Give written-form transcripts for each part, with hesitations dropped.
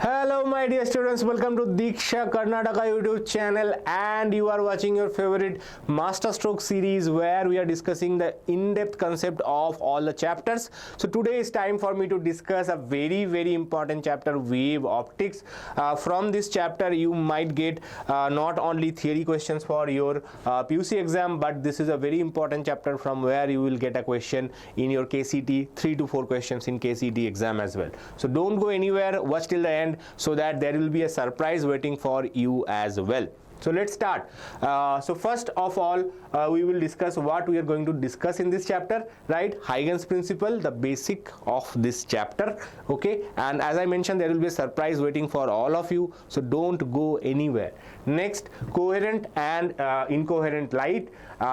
Hello my dear students, welcome to Deeksha Karnataka YouTube channel, and you are watching your favorite Masterstroke series where we are discussing the in-depth concept of all the chapters. So today is time for me to discuss a very important chapter, wave optics. From this chapter you might get not only theory questions for your PUC exam, but this is a very important chapter from where you will get a question in your KCET, 3 to 4 questions in KCET exam as well. So don't go anywhere, watch till the end, so that there will be a surprise waiting for you as well. So let's start. So first of all, we will discuss what we are going to discuss in this chapter, right? Huygens principle, the basic of this chapter, okay? And as I mentioned, there will be a surprise waiting for all of you, so don't go anywhere. Next, coherent and incoherent light,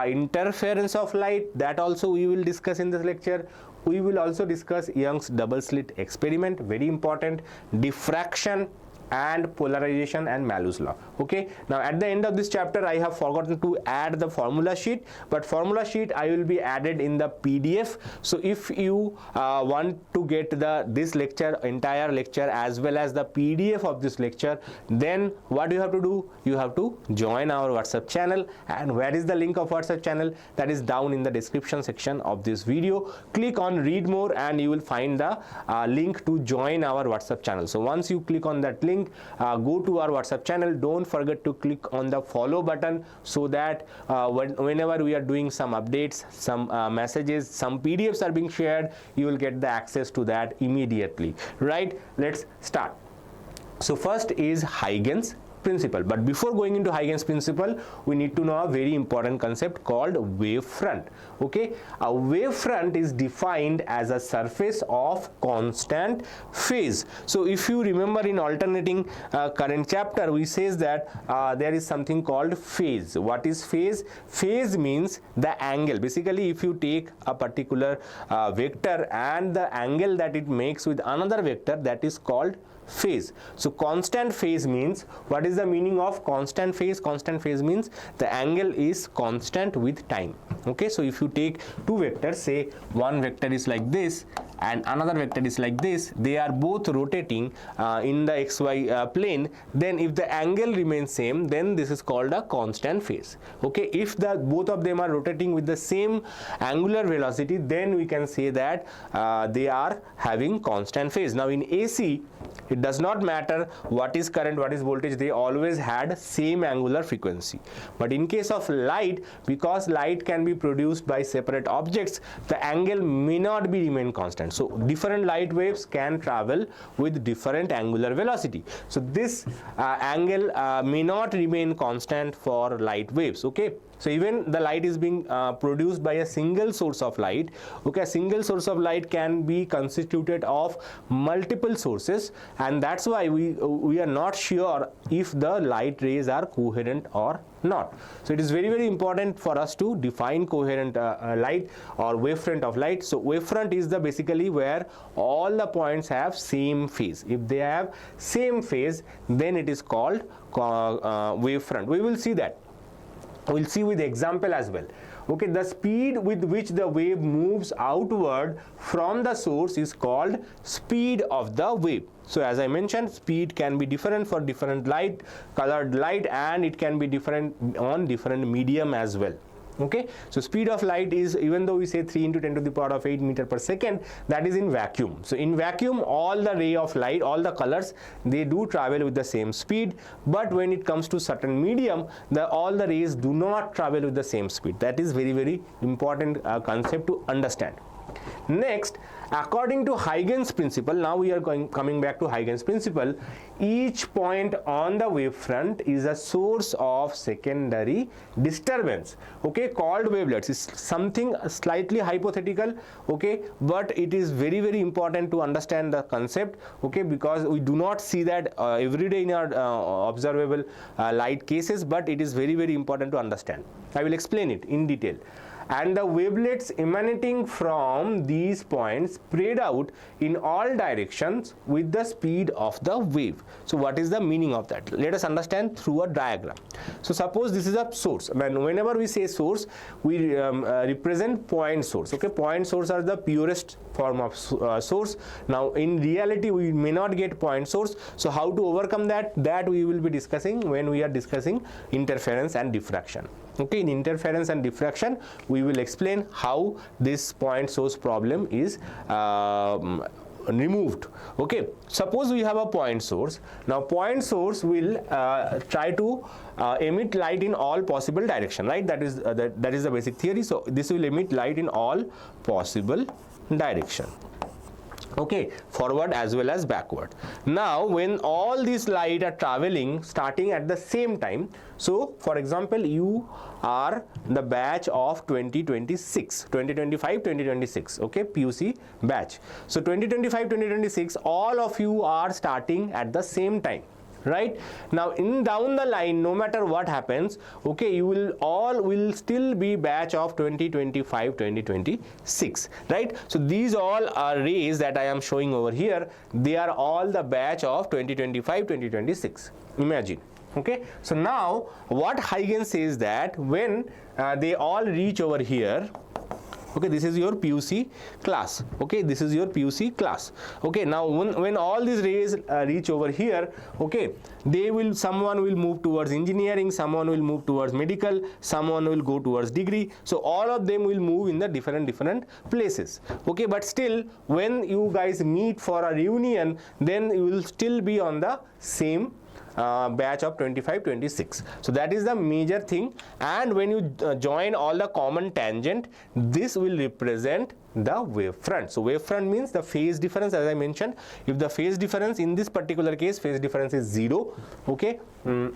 interference of light, that also we will discuss in this lecture. We will also discuss Young's double slit experiment, very important, diffraction and polarization and Malus law. Okay, now at the end of this chapter I have forgotten to add the formula sheet, but formula sheet I will be added in the PDF. So if you want to get this lecture, entire lecture, as well as the PDF of this lecture, then what you have to do, you have to join our WhatsApp channel. And where is the link of WhatsApp channel? That is down in the description section of this video. Click on read more and you will find the link to join our WhatsApp channel. So once you click on that link, go to our WhatsApp channel. Don't forget to click on the follow button, so that whenever we are doing some updates, some messages, some PDFs are being shared, you will get the access to that immediately, right? Let's start. So first is Huygens principle, but before going into Huygens principle, we need to know a very important concept called wavefront. Okay, a wavefront is defined as a surface of constant phase. So if you remember in alternating current chapter, we says that there is something called phase. What is phase? Phase means the angle. Basically, if you take a particular vector and the angle that it makes with another vector, that is called phase. So constant phase means, what is the meaning of constant phase? Constant phase means the angle is constant with time. Okay, so if you take two vectors, say one vector is like this and another vector is like this, they are both rotating in the xy plane, then if the angle remains same, then this is called a constant phase. Okay, if the both of them are rotating with the same angular velocity, then we can say that they are having constant phase. Now in AC, it does not matter what is current, what is voltage, they always had same angular frequency. But in case of light, because light can be produced by separate objects, the angle may not be remain constant. So different light waves can travel with different angular velocity. So this angle may not remain constant for light waves. Okay, so even the light is being produced by a single source of light. Okay, a single source of light can be constituted of multiple sources, and that's why we are not sure if the light rays are coherent or not. So it is very important for us to define coherent light or wavefront of light. So wavefront is the basically where all the points have same phase. If they have same phase, then it is called wavefront. We will see that. We'll see with example as well. Okay, the speed with which the wave moves outward from the source is called speed of the wave. So as I mentioned, speed can be different for different light, colored light, and it can be different on different medium as well. Okay, so speed of light is, even though we say 3 into 10 to the power of 8 meter per second, that is in vacuum. So in vacuum, all the ray of light, all the colors, they do travel with the same speed, but when it comes to certain medium, all the rays do not travel with the same speed. That is very important concept to understand. Next, according to Huygens principle, now we are coming back to Huygens principle, each point on the wavefront is a source of secondary disturbance, okay, called wavelets. It's something slightly hypothetical, okay, but it is very important to understand the concept, okay, because we do not see that every day in our observable light cases, but it is very important to understand. I will explain it in detail. and the wavelets emanating from these points spread out in all directions with the speed of the wave. So what is the meaning of that? Let us understand through a diagram. So suppose this is a source. Whenever we say source, we represent point source. Okay, point source are the purest form of source. Now in reality we may not get point source, so how to overcome that we will be discussing when we are discussing interference and diffraction. Okay, in interference and diffraction we will explain how this point source problem is removed. Okay, suppose we have a point source. Now point source will try to emit light in all possible direction, right? That is the basic theory. So this will emit light in all possible direction. Okay, forward as well as backward. Now when all these light are traveling starting at the same time, so for example you are the batch of 2025 2026, okay, PUC batch. So 2025 2026, all of you are starting at the same time, right? Now in down the line, no matter what happens, okay, you will all will still be batch of 2025 2026, right? So these all are rays that I am showing over here, they are all the batch of 2025 2026. Imagine. Okay, so now what Huygens says that when they all reach over here, okay, this is your PUC class. Okay, this is your PUC class. Okay, now when all these rays reach over here, okay, someone will move towards engineering, someone will move towards medical, someone will go towards degree. So all of them will move in the different places. Okay, but still when you guys meet for a reunion, then you will still be on the same batch of 25-26. So that is the major thing. And when you join all the common tangent, this will represent the wavefront. So wavefront means the phase difference, as I mentioned. If the phase difference in this particular case, phase difference is 0, okay, and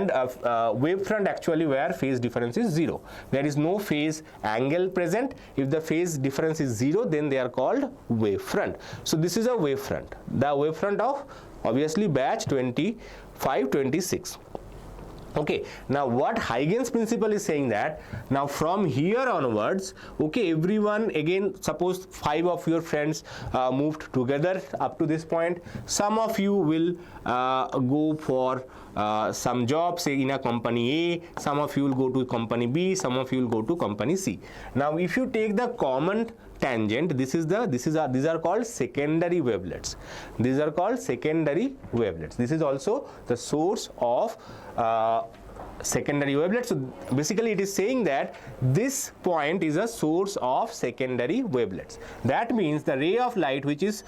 wavefront actually where phase difference is 0. There is no phase angle present. If the phase difference is 0, then they are called wavefront. So this is a wavefront. The wavefront of obviously batch 25-26. Okay, now what Huygens principle is saying that now from here onwards, okay, everyone, again suppose 5 of your friends moved together up to this point. Some of you will go for some job, say in a company A, some of you will go to company B, some of you will go to company C. Now if you take the common tangent, these are called secondary wavelets. These are called secondary wavelets. This is also the source of secondary wavelets. So basically it is saying that this point is a source of secondary wavelets. That means the ray of light which is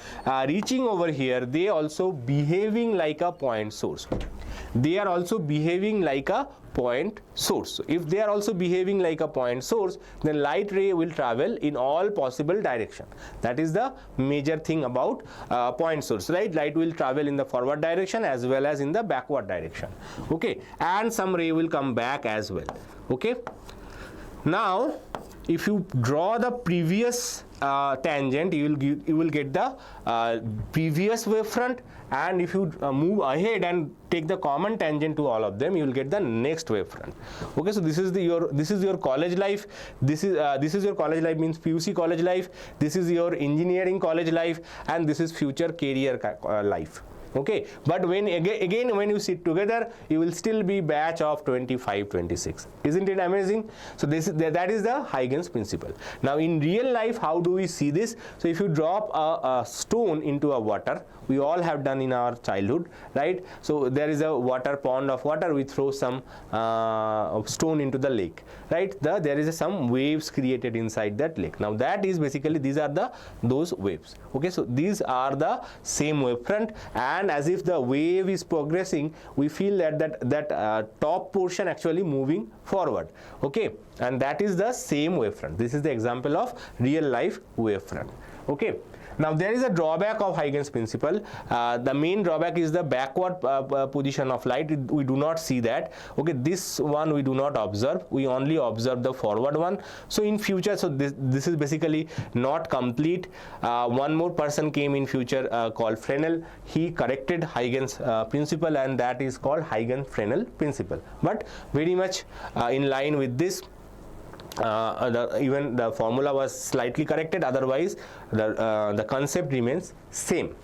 reaching over here, they also behaving like a point source. They are also behaving like a point source. So if they are also behaving like a point source, then light ray will travel in all possible direction. That is the major thing about point source, right? Light will travel in the forward direction as well as in the backward direction. Okay, and some ray will come back as well. Okay, now if you draw the previous tangent, you will get the previous wavefront, and if you move ahead and take the common tangent to all of them, you will get the next wavefront. Okay, so this is your college life. This is your college life, means PUC college life. This is your engineering college life, and this is future career life. Okay, but when again when you sit together, you will still be batch of 25-26. Isn't it amazing? So that is the Huygens principle. Now in real life, how do we see this? So if you drop a stone into a water, we all have done in our childhood, right? So there is a pond of water, we throw some stone into the lake, right? There is some waves created inside that lake. Now that is basically, these are those waves. Okay, so these are the same wavefront, and as if the wave is progressing, we feel that top portion actually moving forward. Okay, and that is the same wavefront. This is the example of real life wavefront. Okay, now there is a drawback of Huygens principle. The main drawback is the backward position of light. We do not see that. Okay, this one we do not observe. We only observe the forward one. So in future, so this is basically not complete. One more person came in future called Fresnel. He corrected Huygens principle, and that is called Huygens-Fresnel principle. But very much in line with this, even the formula was slightly corrected, otherwise the concept remains same.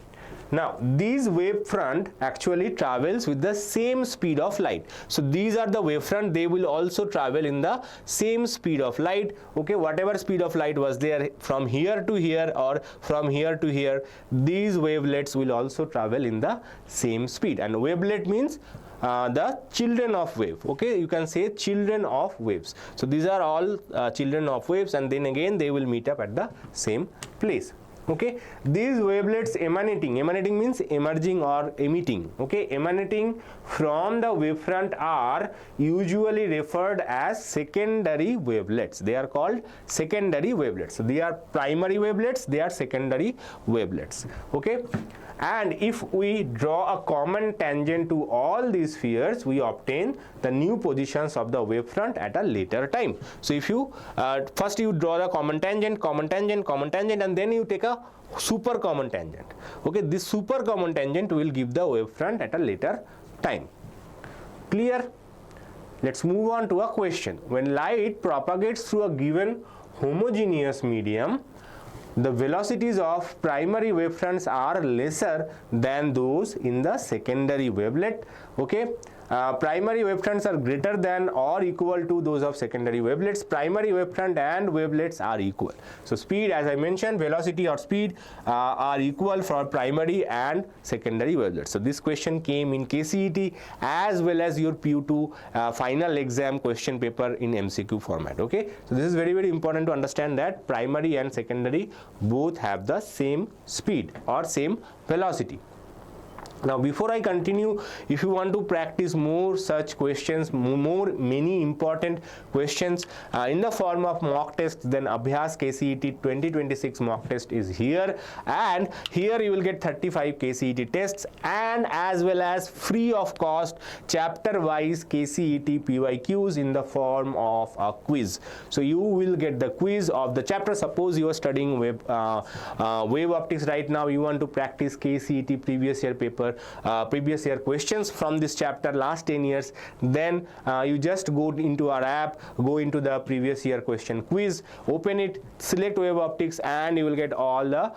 Now these wavefront actually travels with the same speed of light. So these are the wavefront, they will also travel in the same speed of light. Okay, whatever speed of light was there from here to here or from here to here, these wavelets will also travel in the same speed. And wavelet means the children of wave. Okay, you can say children of waves. So these are all children of waves, and then again they will meet up at the same place. Okay, these wavelets emanating means emerging or emitting. Okay, emanating from the wavefront are usually referred as secondary wavelets. They are called secondary wavelets. So they are primary wavelets, they are secondary wavelets. Okay, and if we draw a common tangent to all these spheres, we obtain the new positions of the wavefront at a later time. So if you first you draw the common tangent, and then you take a super common tangent. Okay, this super common tangent will give the wavefront at a later time. Clear? Let's move on to a question. When light propagates through a given homogeneous medium, the velocities of primary wavefronts are lesser than those in the secondary wavelet. Okay, primary wavefronts are greater than or equal to those of secondary wavelets. Primary wavefront and wavelets are equal. So speed, as I mentioned, velocity or speed are equal for primary and secondary wavelets. So this question came in KCET as well as your PU2 final exam question paper in MCQ format. Okay, so this is very, very important to understand that primary and secondary both have the same speed or same velocity. Now before I continue, if you want to practice more such questions, many important questions in the form of mock test, then ABHYAS KCET 2026 mock test is here, and here you will get 35 KCET tests and as well as free of cost chapter wise KCET PYQs in the form of a quiz. So you will get the quiz of the chapter. Suppose you are studying wave optics right now, you want to practice KCET previous year paper, previous year questions from this chapter last 10 years, then you just go into our app, go into the previous year question quiz, open it, select wave optics, and you will get all the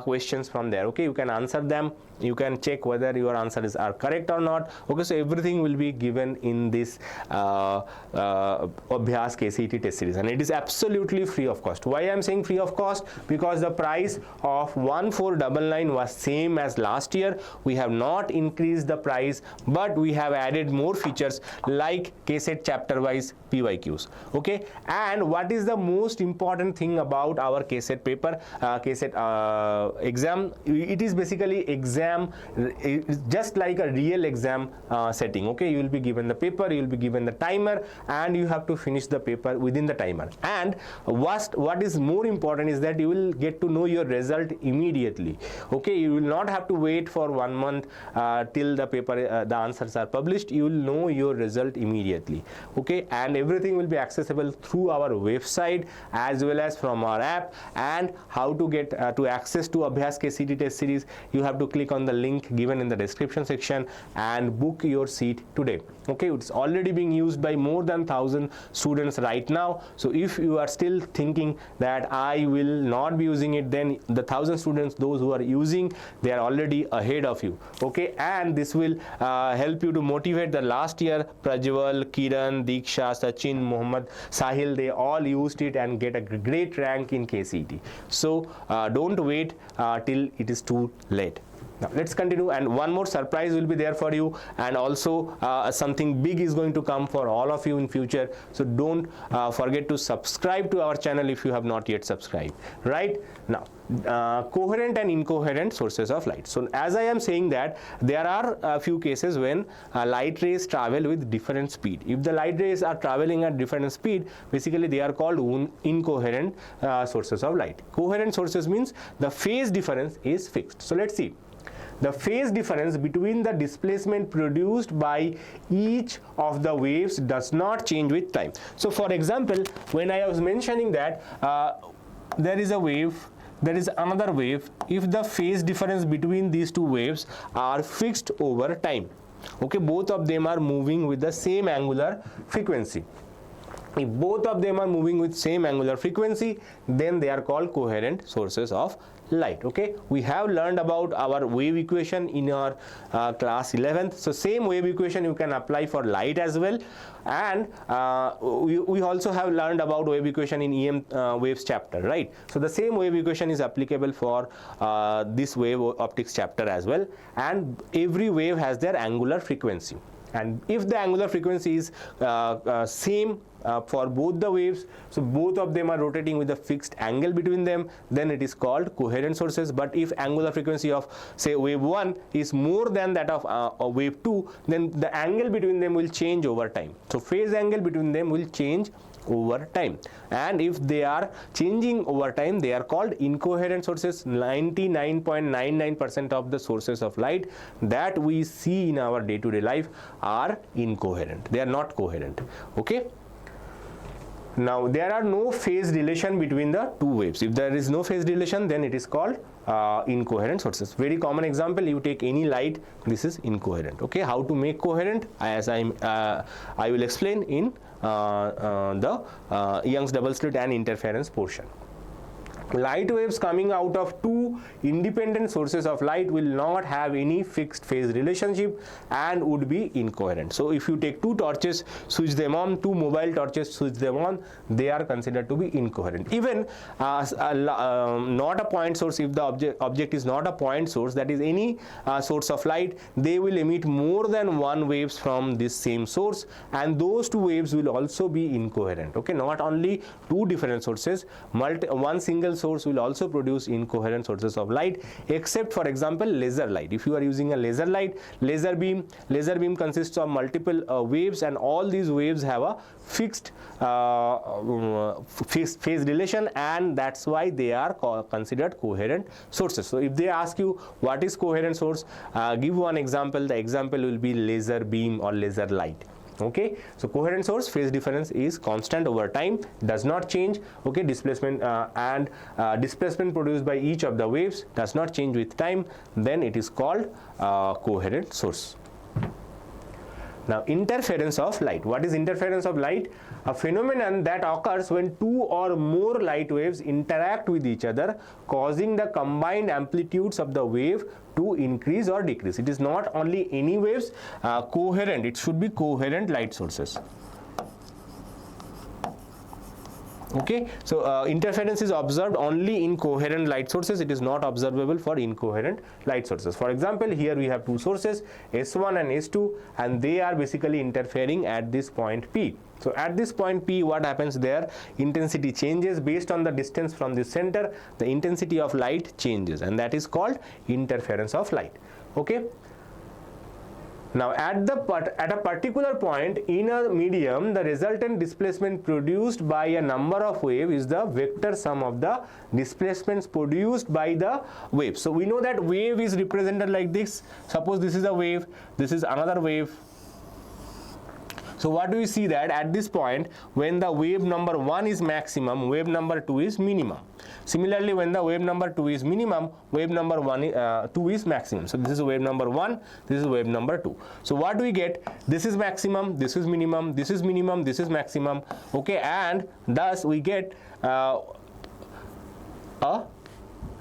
questions from there. Okay, you can answer them, you can check whether your answers are correct or not. Okay, so everything will be given in this ABHYAS KCET test series, and it is absolutely free of cost. Why I am saying free of cost? Because the price of 1499 was same as last year. We have not increased the price, but we have added more features like KCET chapter wise PYQs. Okay, and what is the most important thing about our KCET paper, KCET exam? It is basically exam, just like a real exam setting. Okay, you will be given the paper, you will be given the timer, and you have to finish the paper within the timer. And what is more important is that you will get to know your result immediately. Okay, you will not have to wait for 1 month till the paper the answers are published. You will know your result immediately. Okay, and everything will be accessible through our website as well as from our app. And how to get to access to ABHYAS KCET test series, you have to click on the link given in the description section and book your seat today. Okay, it's already being used by more than 1000 students right now. So if you are still thinking that I will not be using it, then the 1000 students, those who are using, they are already ahead of you. Okay, and this will help you to motivate the last year Prajwal, Kiran, Deeksha, Sachin, Mohammed, Sahil, they all used it and get a great rank in KCET. So don't wait till it is too late. Now let's continue, and one more surprise will be there for you, and also something big is going to come for all of you in future. So don't forget to subscribe to our channel if you have not yet subscribed. Right now, coherent and incoherent sources of light. So as I am saying that there are a few cases when light rays travel with different speed. If the light rays are traveling at different speed, basically they are called incoherent sources of light. Coherent sources means the phase difference is fixed. So let's see. The phase difference between the displacement produced by each of the waves does not change with time. So for example, when I was mentioning that there is a wave, there is another wave, if the phase difference between these two waves are fixed over time, okay, both of them are moving with the same angular frequency. If both of them are moving with same angular frequency, then they are called coherent sources of light. Okay, we have learned about our wave equation in our class 11th. So same wave equation you can apply for light as well, and we also have learned about wave equation in EM waves chapter, right? So the same wave equation is applicable for this wave optics chapter as well, and every wave has their angular frequency, and if the angular frequency is same for both the waves, so both of them are rotating with a fixed angle between them, then it is called coherent sources. But if angular frequency of say wave 1 is more than that of wave 2, then the angle between them will change over time. So phase angle between them will change over time, and if they are changing over time, they are called incoherent sources. 99.99% of the sources of light that we see in our day-to-day life are incoherent, they are not coherent. Okay, now there are no phase relation between the two waves. If there is no phase relation, then it is called incoherent sources. Very common example, you take any light, this is incoherent. Okay, how to make coherent, as I will explain in the Young's double slit and interference portion. Light waves coming out of two independent sources of light will not have any fixed phase relationship and would be incoherent. So if you take two torches, switch them on, two mobile torches, switch them on, they are considered to be incoherent. Even not a point source, if the object is not a point source, that is any source of light, they will emit more than one waves from this same source, and those two waves will also be incoherent. Okay, not only two different sources, one single source will also produce incoherent sources of light, except for example laser light. If you are using a laser light, laser beam consists of multiple waves, and all these waves have a fixed phase relation, and that's why they are considered coherent sources. So if they ask you what is coherent source, give one example. The example will be laser beam or laser light. Okay, so coherent source, phase difference is constant over time, does not change. Okay, displacement and displacement produced by each of the waves does not change with time, then it is called coherent source. Now interference of light. What is interference of light? A phenomenon that occurs when two or more light waves interact with each other, causing the combined amplitudes of the wave to increase or decrease. It is not only any waves, coherent, it should be coherent light sources. Okay, so interference is observed only in coherent light sources, it is not observable for incoherent light sources. For example, here we have two sources, S1 and S2, and they are basically interfering at this point P. So at this point P, what happens there? Intensity changes based on the distance from the center, the intensity of light changes, and that is called interference of light. Okay. Now at a particular point in a medium, the resultant displacement produced by a number of waves is the vector sum of the displacements produced by the wave. So we know that wave is represented like this. Suppose this is a wave, this is another wave. So what do we see that at this point, when the wave number 1 is maximum, wave number 2 is minimum. Similarly, when the wave number 2 is minimum, wave number 2 is maximum. So this is wave number 1, this is wave number 2. So what do we get? This is maximum, this is minimum, this is minimum, this is maximum. Okay, and thus we get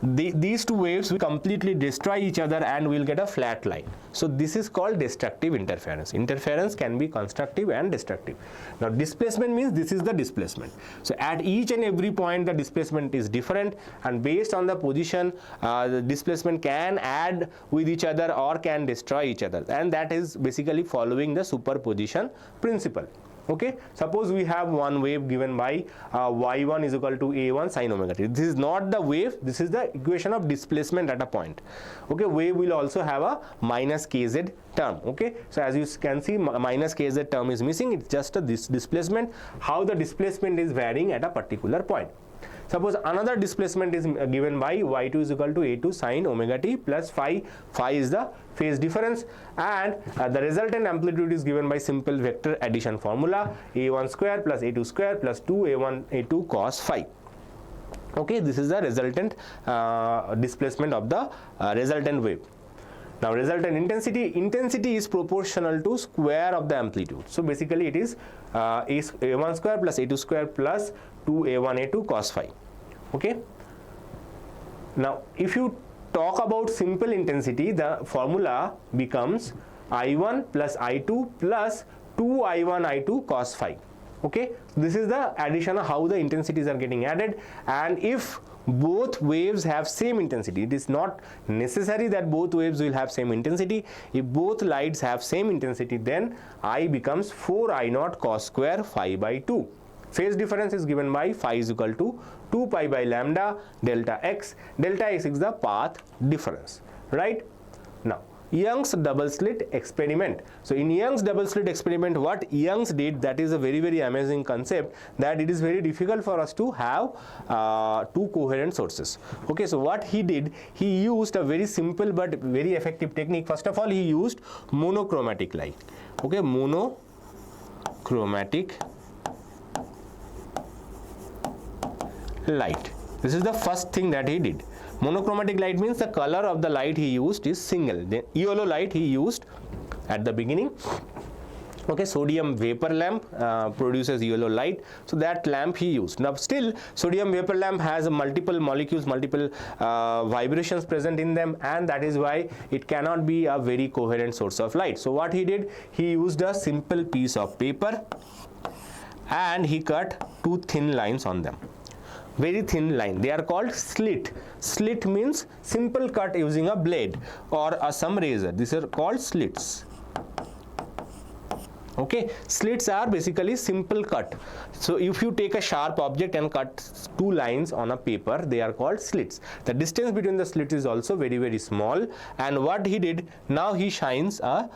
these two waves will completely destroy each other and we'll get a flat line. So this is called destructive interference. Interference can be constructive and destructive. Now displacement means this is the displacement. So at each and every point the displacement is different, and based on the position the displacement can add with each other or can destroy each other, and that is basically following the superposition principle. Okay, suppose we have one wave given by y1 is equal to a1 sin omega t. This is not the wave, this is the equation of displacement at a point. Okay, wave will also have a minus kz term. Okay, so as you can see, minus kz term is missing. It's just this displacement, how the displacement is varying at a particular point. Suppose another displacement is given by y2 is equal to a2 sin omega t plus phi. Phi is the phase difference, and the resultant amplitude is given by simple vector addition formula, a1 square plus a2 square plus 2a1 a2 cos phi. Okay, this is the resultant displacement of the resultant wave. Now resultant intensity is proportional to square of the amplitude. So basically it is a1 square plus a2 square plus 2a1 a2 cos phi. Okay. Now if you talk about simple intensity, the formula becomes I1 plus I2 plus 2I1 I2 cos phi. Okay, this is the addition of how the intensities are getting added. And if both waves have same intensity, it is not necessary that both waves will have same intensity. If both lights have same intensity, then I becomes 4I0 cos square phi by 2. Phase difference is given by phi is equal to 2 pi by lambda delta x. Delta x is the path difference, right? Now Young's double slit experiment. So in Young's double slit experiment, what Young's did, that is a very amazing concept, that it is very difficult for us to have two coherent sources. Okay, so what he did, he used a very simple but very effective technique. First of all, he used monochromatic light. Okay, monochromatic light. This is the first thing that he did. Monochromatic light means the color of the light he used is single. The yellow light he used at the beginning. Okay, sodium vapor lamp produces yellow light, so that lamp he used. Now still sodium vapor lamp has multiple molecules, multiple vibrations present in them, and that is why it cannot be a very coherent source of light. So what he did, he used a simple piece of paper and he cut two thin lines on them. Very thin line, they are called slit. Slit means simple cut using a blade or some razor. These are called slits. Okay, slits are basically simple cut. So if you take a sharp object and cut two lines on a paper, they are called slits. The distance between the slits is also very small. And what he did, now he shines a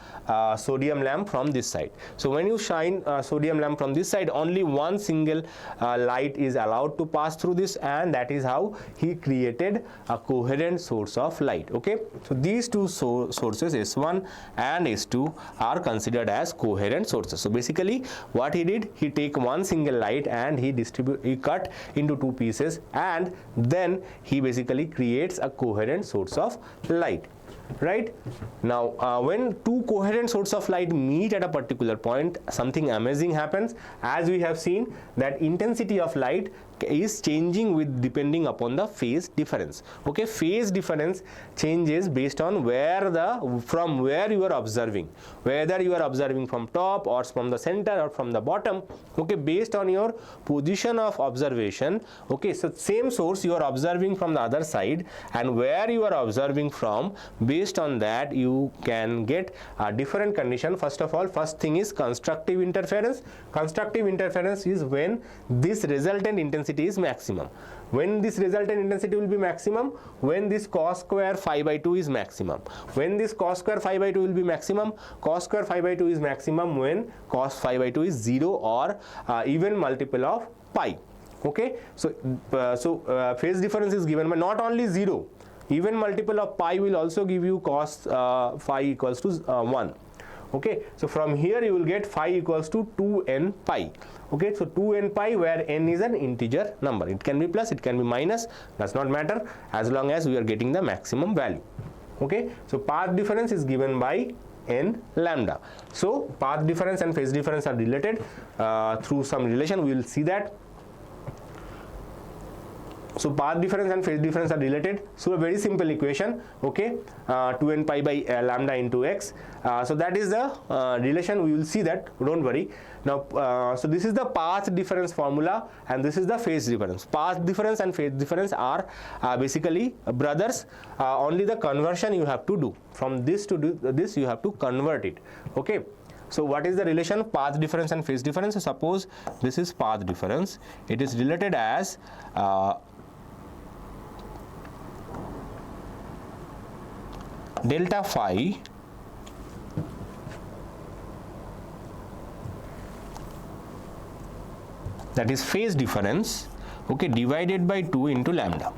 sodium lamp from this side. So when you shine a sodium lamp from this side, only one single light is allowed to pass through this, and that is how he created a coherent source of light. Okay, so these two sources S1 and S2 are considered as coherent sources. So basically what he did, he take one single light and he cut into two pieces, and then he basically creates a coherent source of light. Right now, when two coherent sources of light meet at a particular point, something amazing happens. As we have seen, that intensity of light is changing with depending upon the phase difference. Okay, phase difference changes based on from where you are observing, whether you are observing from top or from the center or from the bottom. Okay, based on your position of observation. Okay, so same source you are observing from the other side, and where you are observing from, based on that you can get a different condition. First of all, first thing is constructive interference. Constructive interference is when this resultant intensity is maximum. When this resultant intensity will be maximum, when this cos square phi by 2 is maximum. When this cos square phi by 2 will be maximum, cos square phi by 2 is maximum when cos phi by 2 is 0 or even multiple of pi. Okay, so phase difference is given by not only 0, even multiple of pi will also give you cos phi equals to 1. Okay, so from here you will get phi equals to 2n pi. Okay, so 2n pi, where n is an integer number. It can be plus, it can be minus, does not matter, as long as we are getting the maximum value. Okay, so path difference is given by n lambda. So path difference and phase difference are related through some relation. We will see that. So path difference and phase difference are related. So a very simple equation. Okay, 2n pi by lambda into x. So that is the relation. We will see that, don't worry. Now so this is the path difference formula, and this is the phase difference. Path difference and phase difference are basically brothers. Only the conversion you have to do. From this to this you have to convert it. Okay, so what is the relation path difference and phase difference? So suppose this is path difference. It is related as delta phi that is phase difference, okay, divided by 2 into lambda.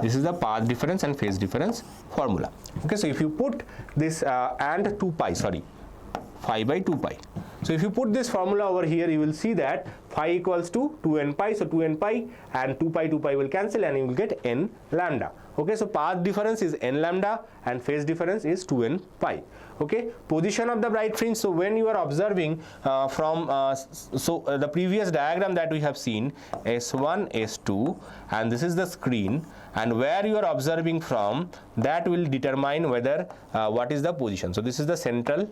This is the path difference and phase difference formula. Okay, so if you put this and 2 pi, sorry, phi by 2 pi. So if you put this formula over here, you will see that phi equals to 2n pi, so 2n pi and 2 pi will cancel and you will get n lambda. Okay, so path difference is n lambda and phase difference is 2n pi. Okay, position of the bright fringe. So when you are observing the previous diagram that we have seen, S1, S2, and this is the screen, and where you are observing from, that will determine whether what is the position. So this is the central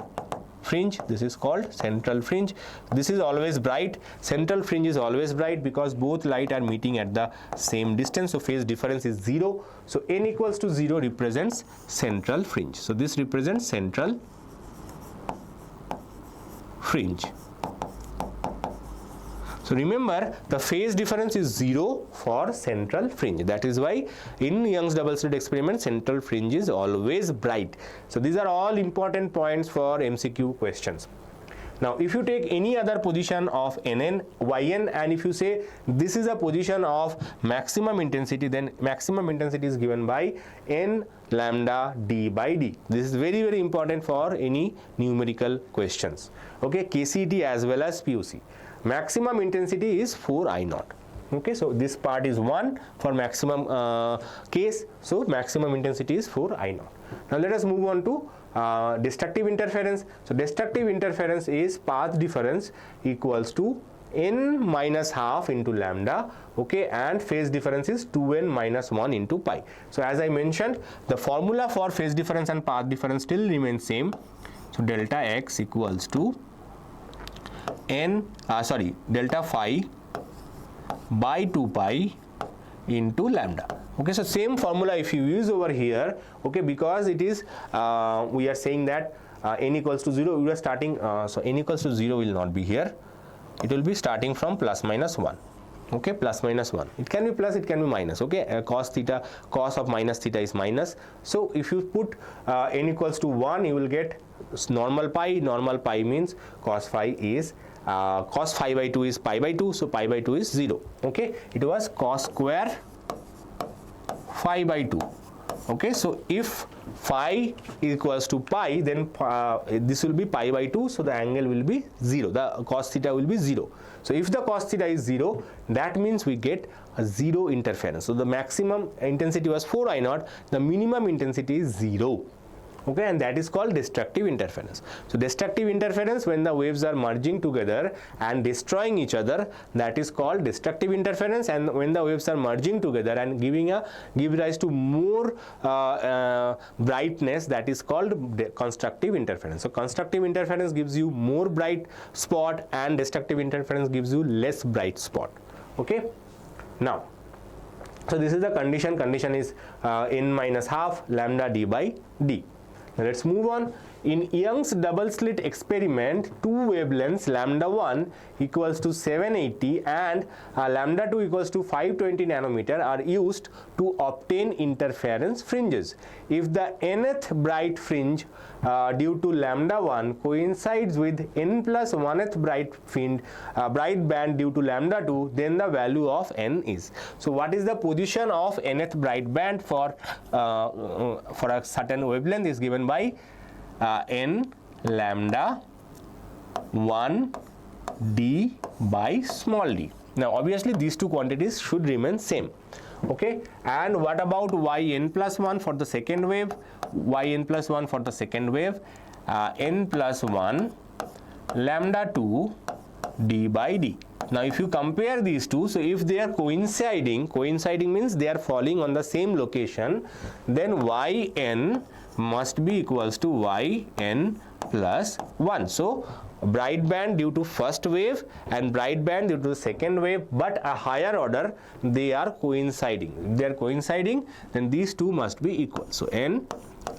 fringe, this is called central fringe. This is always bright. Central fringe is always bright because both light are meeting at the same distance, so phase difference is 0. So n equals to 0 represents central fringe. So this represents central fringe. So remember, the phase difference is 0 for central fringe. That is why in Young's double slit experiment, central fringe is always bright. So these are all important points for MCQ questions. Now if you take any other position of Nn, Yn, and if you say this is a position of maximum intensity, then maximum intensity is given by n lambda d by d. This is very, very important for any numerical questions. Okay, KCET as well as PUC. Maximum intensity is 4I0. Okay, so this part is 1 for maximum case, so maximum intensity is 4I0. Now let us move on to destructive interference. So destructive interference is path difference equals to n minus half into lambda, okay, and phase difference is 2n minus 1 into pi. So as I mentioned, the formula for phase difference and path difference still remains same. So delta x equals to delta phi by 2 pi into lambda. Okay, so same formula if you use over here, okay, because it is we are saying that n equals to 0, we are starting so n equals to 0 will not be here, it will be starting from plus minus 1. Okay, plus minus 1, it can be plus, it can be minus. Okay, cos of minus theta is minus. So if you put n equals to 1, you will get normal pi means cos phi is cos phi by 2 is pi by 2, so pi by 2 is 0. Okay, it was cos square phi by 2. Okay, so if phi equals to pi, then this will be pi by 2, so the angle will be 0, the cos theta will be 0. So if the cos theta is 0, that means we get a 0 interference. So the maximum intensity was 4I0, the minimum intensity is 0. Okay, and that is called destructive interference. So destructive interference, when the waves are merging together and destroying each other, that is called destructive interference, and when the waves are merging together and give rise to more brightness, that is called constructive interference. So constructive interference gives you more bright spot and destructive interference gives you less bright spot. Okay, now so this is the condition is n minus half lambda d by d. Now let's move on. In Young's double slit experiment, two wavelengths lambda 1 equals to 780 and lambda 2 equals to 520 nanometer are used to obtain interference fringes. If the nth bright fringe due to lambda 1 coincides with n plus 1th bright band due to lambda 2, then the value of n is. So what is the position of nth bright band for a certain wavelength is given by n lambda 1 d by small d. Now obviously these two quantities should remain same. Okay, and what about yn plus 1 for the second wave? Yn plus 1 for the second wave, n plus 1 lambda 2 d by d. Now if you compare these two, so if they are coinciding means they are falling on the same location, then yn must be equals to yn plus 1. So bright band due to first wave and bright band due to the second wave, but a higher order, they are coinciding. If they are coinciding, then these two must be equal. So n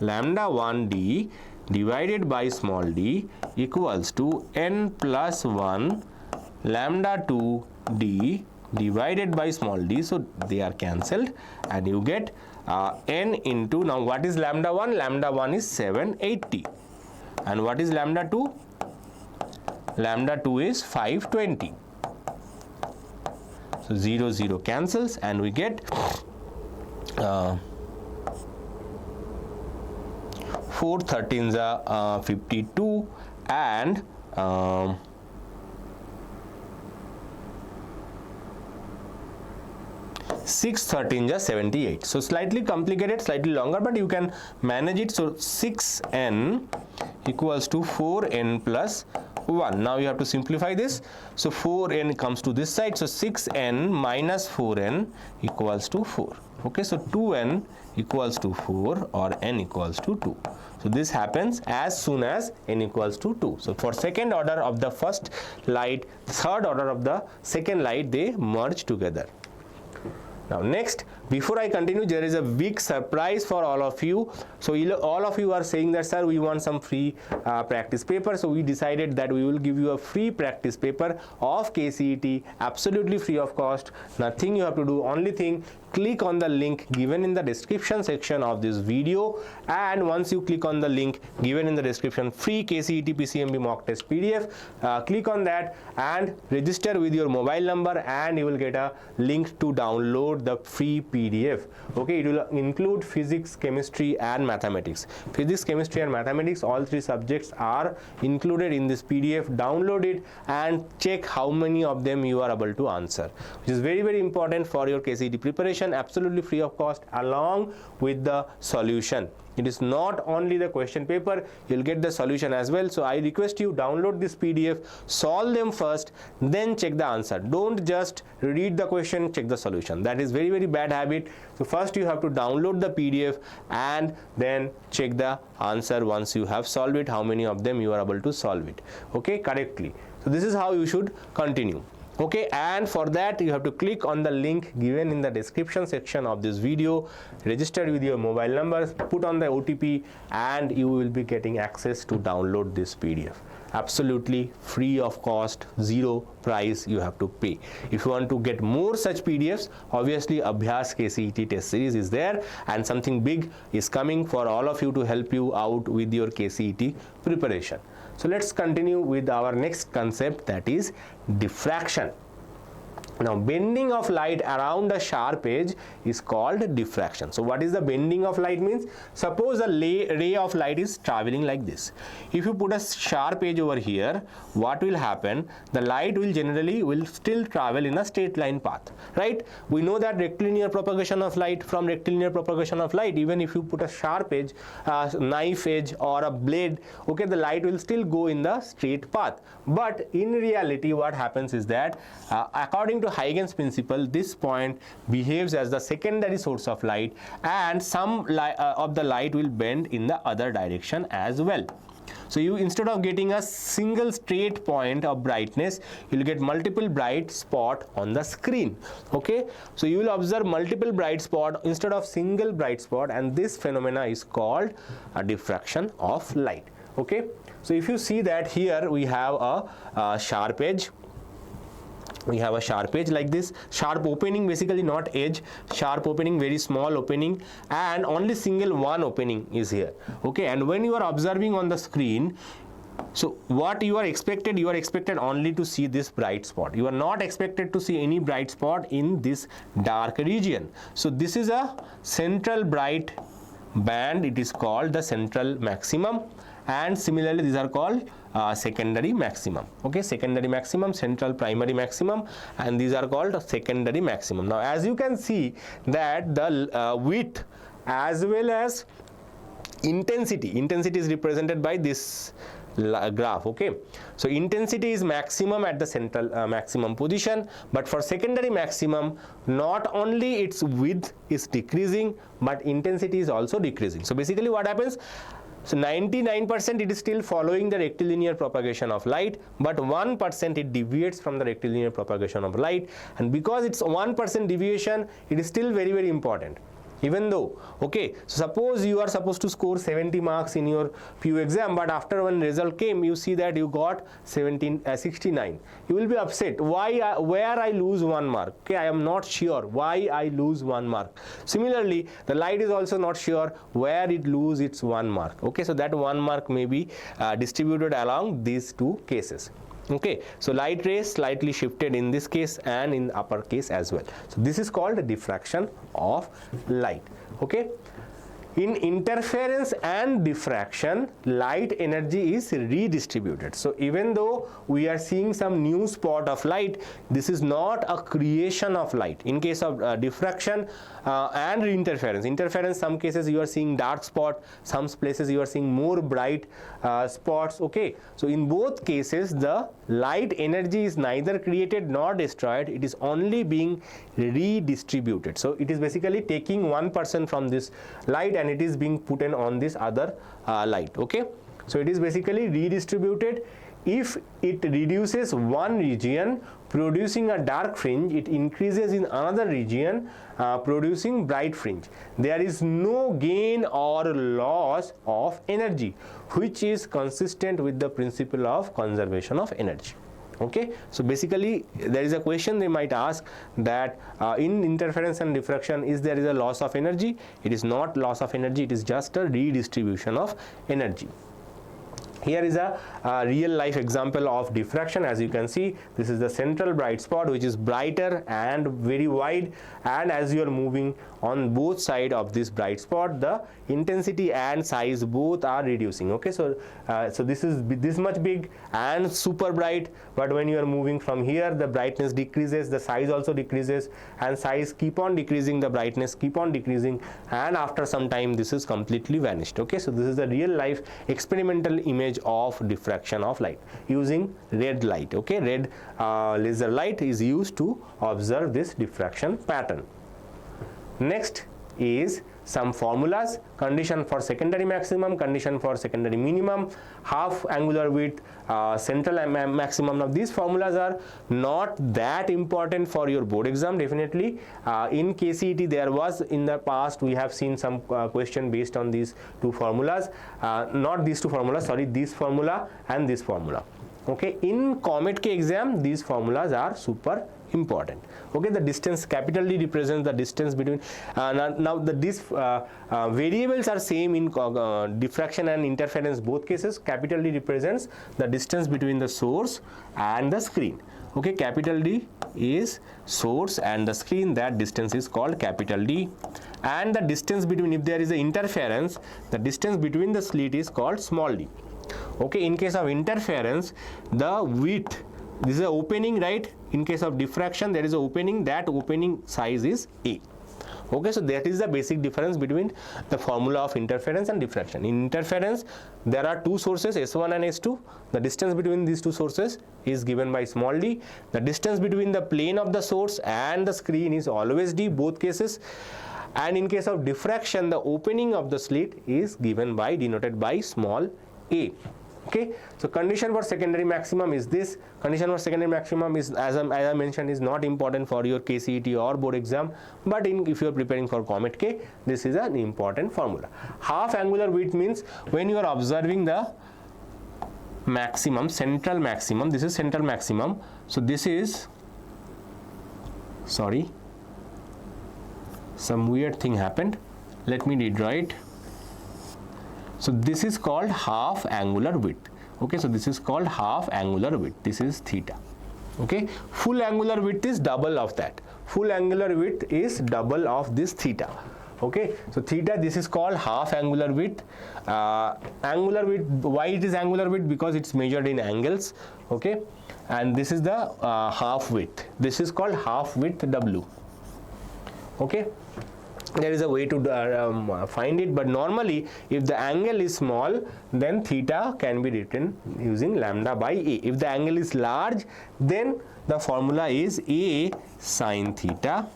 lambda 1 d divided by small d equals to n plus 1 lambda 2 d divided by small d. So they are cancelled and you get n into, now what is lambda 1? Lambda 1 is 780 and what is lambda 2? Lambda 2 is 520. So 0 0 cancels and we get 4 13s are 52 and Six 13 just 78. So slightly complicated, slightly longer, but you can manage it. So 6n equals to 4n plus 1. Now you have to simplify this. So 4n comes to this side. So 6n minus 4n equals to 4. Okay, so 2n equals to 4 or n equals to 2. So this happens as soon as n equals to 2. So for second order of the first light, third order of the second light, they merge together. Now next, before I continue, there is a big surprise for all of you. So all of you are saying that, sir, we want some free practice paper. So we decided that we will give you a free practice paper of KCET, absolutely free of cost. Nothing you have to do, only thing, click on the link given in the description section of this video, and once you click on the link given in the description, free KCET PCMB mock test PDF, click on that and register with your mobile number, and you will get a link to download the free PDF. Okay, it will include physics, chemistry and mathematics. Physics, chemistry and mathematics, all three subjects are included in this PDF. Download it and check how many of them you are able to answer, which is very, very important for your KCET preparation. Absolutely free of cost, along with the solution. It is not only the question paper, you'll get the solution as well. So I request you, download this PDF, solve them first, then check the answer. Don't just read the question, check the solution. That is very, very bad habit. So first you have to download the PDF and then check the answer once you have solved it, how many of them you are able to solve it, okay, correctly. So this is how you should continue. Okay, and for that you have to click on the link given in the description section of this video, register with your mobile numbers, put on the OTP, and you will be getting access to download this PDF. Absolutely free of cost, zero price you have to pay. If you want to get more such PDFs, obviously ABHYAS KCET test series is there, and something big is coming for all of you to help you out with your KCET preparation. So let's continue with our next concept, that is diffraction. Now, bending of light around a sharp edge is called diffraction. So what is the bending of light means? Suppose a ray of light is traveling like this. If you put a sharp edge over here, what will happen? The light will generally still travel in a straight line path, right? We know that rectilinear propagation of light, from rectilinear propagation of light, even if you put a sharp edge, knife edge or a blade, okay, the light will still go in the straight path. But in reality, what happens is that according to Huygens principle, this point behaves as the secondary source of light, and some of the light will bend in the other direction as well. So you, instead of getting a single straight point of brightness, you will get multiple bright spot on the screen. Okay, so you will observe multiple bright spot instead of single bright spot, and this phenomena is called a diffraction of light. Okay, so if you see that here we have a sharp edge. We have a sharp edge like this, sharp opening, basically not edge, sharp opening, very small opening, and only single one opening is here. Okay, and when you are observing on the screen, so what you are expected only to see this bright spot. You are not expected to see any bright spot in this dark region. So this is a central bright band, it is called the central maximum, and similarly these are called secondary maximum. Okay, secondary maximum, central primary maximum, and these are called secondary maximum. Now as you can see that the width as well as intensity is represented by this graph. Okay, so intensity is maximum at the central maximum position, but for secondary maximum, not only its width is decreasing, but intensity is also decreasing. So basically what happens, so 99% it is still following the rectilinear propagation of light, but 1% it deviates from the rectilinear propagation of light, and because it's 1% deviation, it is still very, very important. Even though, okay, so suppose you are supposed to score 70 marks in your PU exam, but after one result came, you see that you got 69. You will be upset. Why? Where I lose 1 mark? Okay, I am not sure why I lose 1 mark. Similarly, the light is also not sure where it lose its 1 mark. Okay, so that 1 mark may be distributed along these two cases. Okay, so light rays slightly shifted in this case and in upper case as well. So this is called diffraction of light. Okay, In interference and diffraction, light energy is redistributed. So even though we are seeing some new spot of light, this is not a creation of light. In case of diffraction and interference, some cases you are seeing dark spot, some places you are seeing more bright spots. Okay, so in both cases the light energy is neither created nor destroyed, it is only being redistributed. So it is basically taking 1% from this light and it is being put in on this other light. Okay, so it is basically redistributed. If it reduces one region producing a dark fringe, it increases in another region producing bright fringe. There is no gain or loss of energy, which is consistent with the principle of conservation of energy. Okay, so basically there is a question they might ask that in interference and diffraction, is there a loss of energy? It is not loss of energy, it is just a redistribution of energy. Here is a real life example of diffraction. As you can see, this is the central bright spot which is brighter and very wide, and as you are moving on both sides of this bright spot, the intensity and size both are reducing. Okay, so this is this much big and super bright, but when you are moving from here, the brightness decreases, the size also decreases, and size keep on decreasing, the brightness keep on decreasing, and after some time this is completely vanished. Okay, so this is a real life experimental image of diffraction of light using red light. Okay, red laser light is used to observe this diffraction pattern. Next is some formulas: condition for secondary maximum, condition for secondary minimum, half angular width, central maximum. Now these formulas are not that important for your board exam. Definitely in KCET there was in the past, we have seen some question based on these two formulas, not these two formulas, sorry, this formula and this formula. Okay, in Comet K exam these formulas are super important. Okay, the distance, capital D represents the distance between now these variables are same in diffraction and interference both cases. Capital D represents the distance between the source and the screen. Okay, capital D is source and the screen, that distance is called capital D. And the distance between, if there is an interference, the distance between the slit is called small d. Okay, in case of interference, the width, this is an opening, right? In case of diffraction, there is an opening, that opening size is A. Okay, so that is the basic difference between the formula of interference and diffraction. In interference, there are two sources, S1 and S2. The distance between these two sources is given by small d. The distance between the plane of the source and the screen is always d, both cases. And in case of diffraction, the opening of the slit is given by, denoted by small a. Okay, so condition for secondary maximum is this. Condition for secondary maximum is, as I mentioned, is not important for your KCET or board exam, but if you are preparing for Comet K, this is an important formula. Half angular width means when you are observing the maximum, central maximum, this is central maximum. So this is, sorry, some weird thing happened. Let me redraw it. So this is called half angular width. Okay, so this is called half angular width. This is theta. Okay, full angular width is double of that. Full angular width is double of this theta. Okay, so theta, this is called half angular width. Angular width, why it is angular width? Because it's measured in angles. Okay, and this is the half width. This is called half width W. Okay, there is a way to find it, but normally if the angle is small, then theta can be written using lambda by A. If the angle is large, then the formula is A sine theta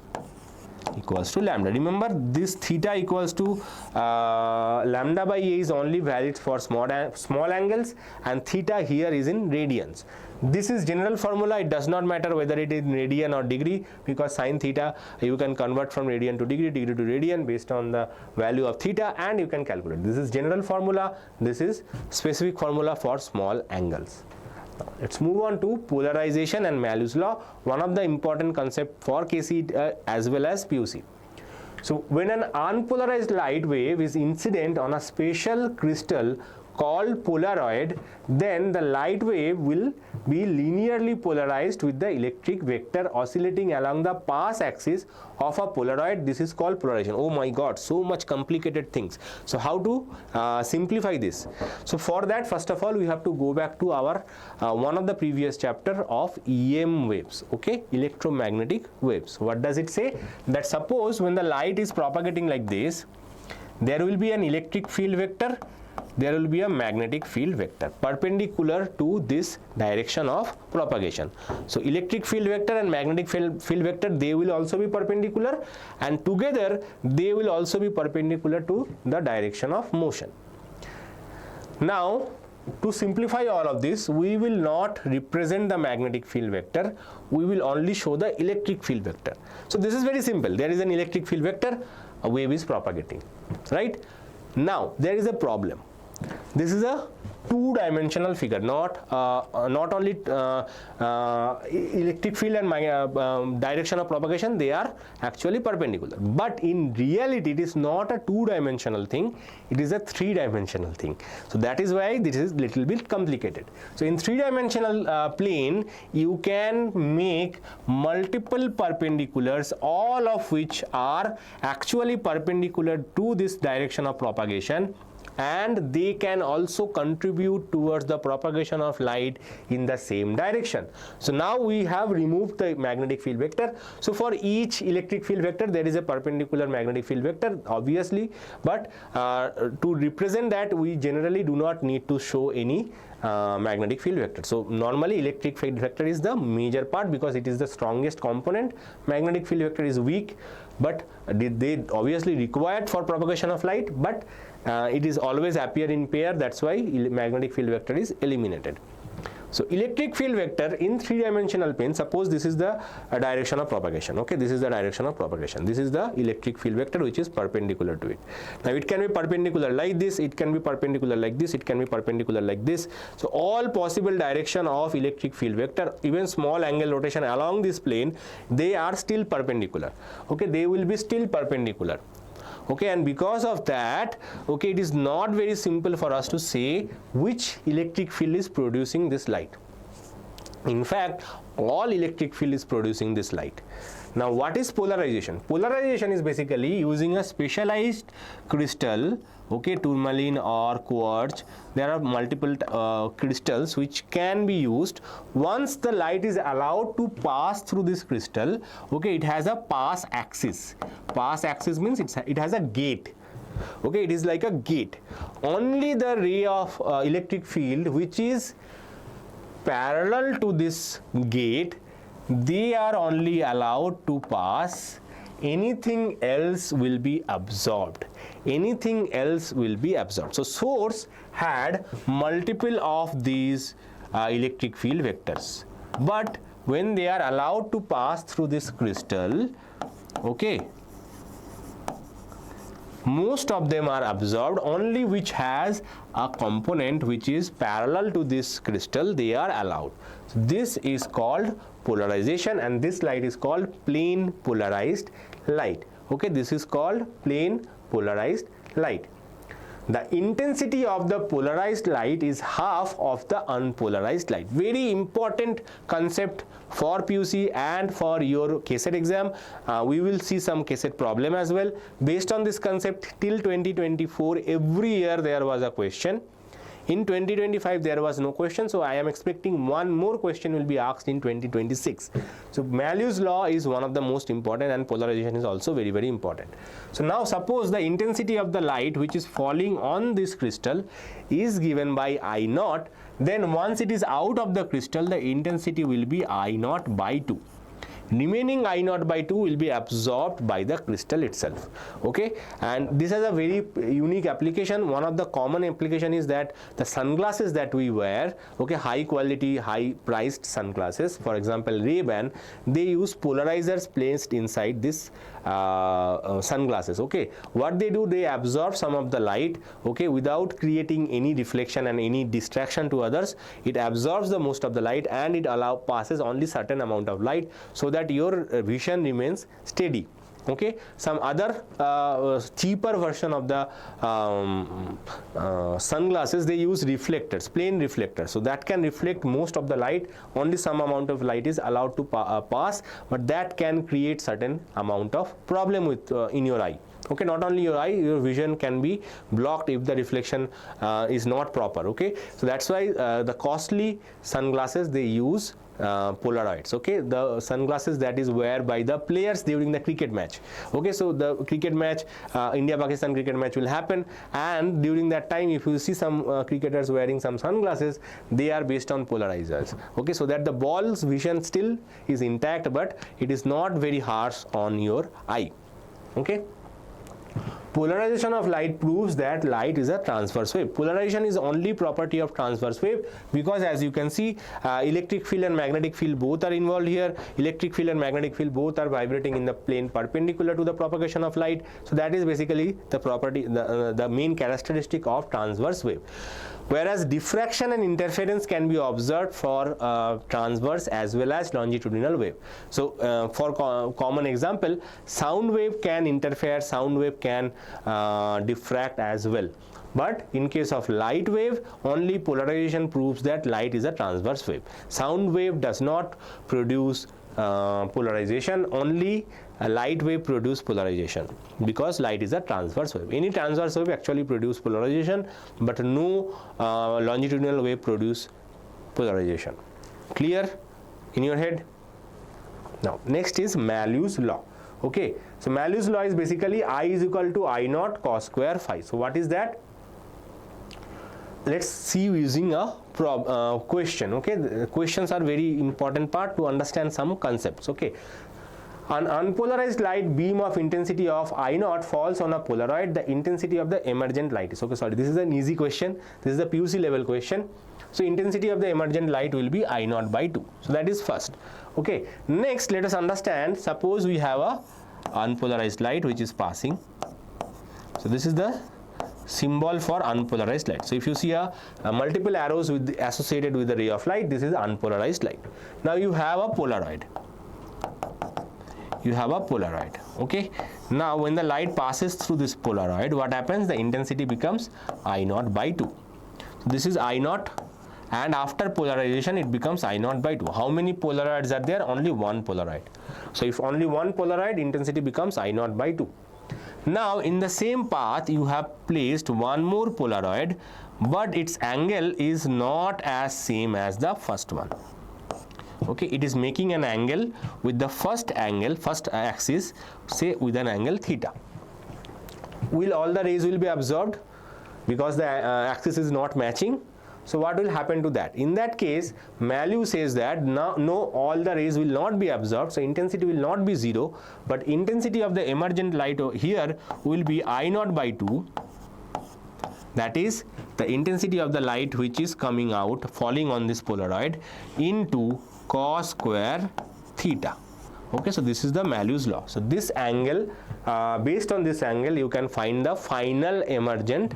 equals to lambda. Remember, this theta equals to lambda by A is only valid for small angles, and theta here is in radians. This is general formula. It does not matter whether it is in radian or degree, because sine theta you can convert from radian to degree, degree to radian based on the value of theta, and you can calculate. This is general formula. This is specific formula for small angles. Now, let's move on to polarization and Malus law, one of the important concept for KCET as well as PUC. So when an unpolarized light wave is incident on a special crystal called Polaroid, then the light wave will be linearly polarized with the electric vector oscillating along the path axis of a Polaroid. This is called polarization. Oh my god, so much complicated things. So how to simplify this? So for that, first of all, we have to go back to our one of the previous chapter of EM waves, okay, electromagnetic waves. What does it say? That suppose when the light is propagating like this, there will be an electric field vector, there will be a magnetic field vector perpendicular to this direction of propagation. So electric field vector and magnetic field vector, they will also be perpendicular, and together they will also be perpendicular to the direction of motion. Now to simplify all of this, we will not represent the magnetic field vector, we will only show the electric field vector. So this is very simple. There is an electric field vector, a wave is propagating, right? Now there is a problem. This is a two-dimensional figure, not only electric field and direction of propagation, they are actually perpendicular. But in reality, it is not a two-dimensional thing, it is a three-dimensional thing. So that is why this is little bit complicated. So in three-dimensional plane, you can make multiple perpendiculars, all of which are actually perpendicular to this direction of propagation, and they can also contribute towards the propagation of light in the same direction. So now we have removed the magnetic field vector. So for each electric field vector, there is a perpendicular magnetic field vector, obviously, but to represent that, we generally do not need to show any magnetic field vector. So normally electric field vector is the major part because it is the strongest component. Magnetic field vector is weak, but they obviously required for propagation of light, but it is always appear in pair, that's why magnetic field vector is eliminated. So electric field vector in three-dimensional plane, suppose this is the direction of propagation, okay, this is the direction of propagation, this is the electric field vector which is perpendicular to it. Now it can be perpendicular like this, it can be perpendicular like this, it can be perpendicular like this. So all possible direction of electric field vector, even small angle rotation along this plane, they are still perpendicular, okay, they will be still perpendicular. Okay, and because of that, okay, it is not very simple for us to say which electric field is producing this light. In fact, all electric field is producing this light. Now what is polarization? Polarization is basically using a specialized crystal, okay, tourmaline or quartz. There are multiple crystals which can be used. Once the light is allowed to pass through this crystal, okay, it has a pass axis. Pass axis means it has a gate. Okay, it is like a gate. Only the ray of electric field which is parallel to this gate, they are only allowed to pass. Anything else will be absorbed. Anything else will be absorbed. So source had multiple of these electric field vectors, but when they are allowed to pass through this crystal, okay, most of them are absorbed. Only which has a component which is parallel to this crystal, they are allowed. So this is called polarization, and this light is called plane polarized light. Okay, this is called plane polarized light. The intensity of the polarized light is half of the unpolarized light. Very important concept for PUC and for your KCET exam. We will see some KCET problem as well. Based on this concept, till 2024, every year there was a question. In 2025 there was no question, so I am expecting one more question will be asked in 2026. So Malus law is one of the most important, and polarization is also very, very important. So now suppose the intensity of the light which is falling on this crystal is given by I naught, then once it is out of the crystal, the intensity will be I naught by 2. Remaining I naught by 2 will be absorbed by the crystal itself. Okay, and this has a very unique application. One of the common application is that the sunglasses that we wear, okay, high quality, high priced sunglasses, for example Ray-Ban, they use polarizers placed inside this sunglasses. Okay, what they do, they absorb some of the light, okay, without creating any reflection and any distraction to others. It absorbs the most of the light, and it passes only certain amount of light, so that your vision remains steady. Okay, some other cheaper version of the sunglasses, they use reflectors, plain reflectors, so that can reflect most of the light. Only some amount of light is allowed to pass, but that can create certain amount of problem with in your eye. Okay, not only your eye, your vision can be blocked if the reflection is not proper. Okay, so that's why the costly sunglasses, they use Polaroids. Okay, the sunglasses that is wear by the players during the cricket match. Okay, so the cricket match, India-Pakistan cricket match will happen, and during that time, if you see some cricketers wearing some sunglasses, they are based on polarizers. Okay, so that the ball's vision still is intact, but it is not very harsh on your eye. Okay. Polarization of light proves that light is a transverse wave. Polarization is only property of transverse wave, because as you can see, electric field and magnetic field both are involved here. Electric field and magnetic field both are vibrating in the plane perpendicular to the propagation of light. So that is basically the property, the main characteristic of transverse wave. Whereas diffraction and interference can be observed for transverse as well as longitudinal wave. So for common example, sound wave can interfere, sound wave can diffract as well. But in case of light wave, only polarization proves that light is a transverse wave. Sound wave does not produce polarization, only a light wave produce polarization, because light is a transverse wave. Any transverse wave actually produce polarization, but no longitudinal wave produce polarization. Clear in your head? Now next is Malus law. Okay, so Malus law is basically I is equal to I naught cos square phi. So what is that? Let's see using a question. Okay, the questions are very important part to understand some concepts. Okay, an unpolarized light beam of intensity of I naught falls on a Polaroid. The intensity of the emergent light is, okay, sorry, this is an easy question. This is the PUC level question. So intensity of the emergent light will be I naught by 2. So that is first. Okay, next let us understand, suppose we have a unpolarized light which is passing. So this is the symbol for unpolarized light. So if you see a multiple arrows associated with the ray of light, this is unpolarized light. Now you have a Polaroid. You have a Polaroid. Okay, now when the light passes through this Polaroid, what happens? The intensity becomes I naught by 2. So this is I naught, and after polarization it becomes I naught by 2. How many Polaroids are there? Only one Polaroid. So if only one Polaroid, intensity becomes I naught by 2. Now in the same path you have placed one more Polaroid, but its angle is not as same as the first one. Okay, it is making an angle with the first axis, say with an angle theta. Will all the rays will be absorbed? Because the axis is not matching. So what will happen to that? In that case, Malus says that no, all the rays will not be absorbed, so intensity will not be 0, but intensity of the emergent light here will be I naught by 2. That is the intensity of the light which is coming out, falling on this Polaroid, into cos square theta. Okay, so this is the Malus law. So this angle, based on this angle, you can find the final emergent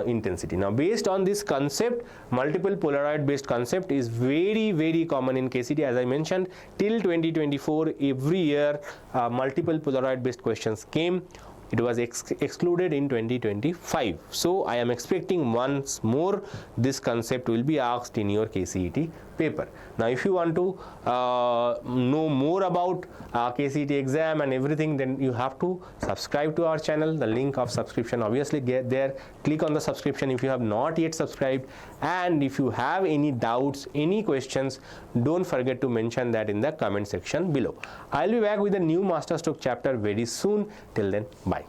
intensity. Now based on this concept, multiple Polaroid based concept is very common in KCET. As I mentioned, till 2024 every year multiple Polaroid based questions came. It was excluded in 2025. So I am expecting once more this concept will be asked in your KCET paper. Now if you want to know more about KCET exam and everything, then you have to subscribe to our channel. The link of subscription obviously get there. Click on the subscription if you have not yet subscribed, and if you have any doubts, any questions, don't forget to mention that in the comment section below. I'll be back with a new Masterstroke chapter very soon. Till then, bye.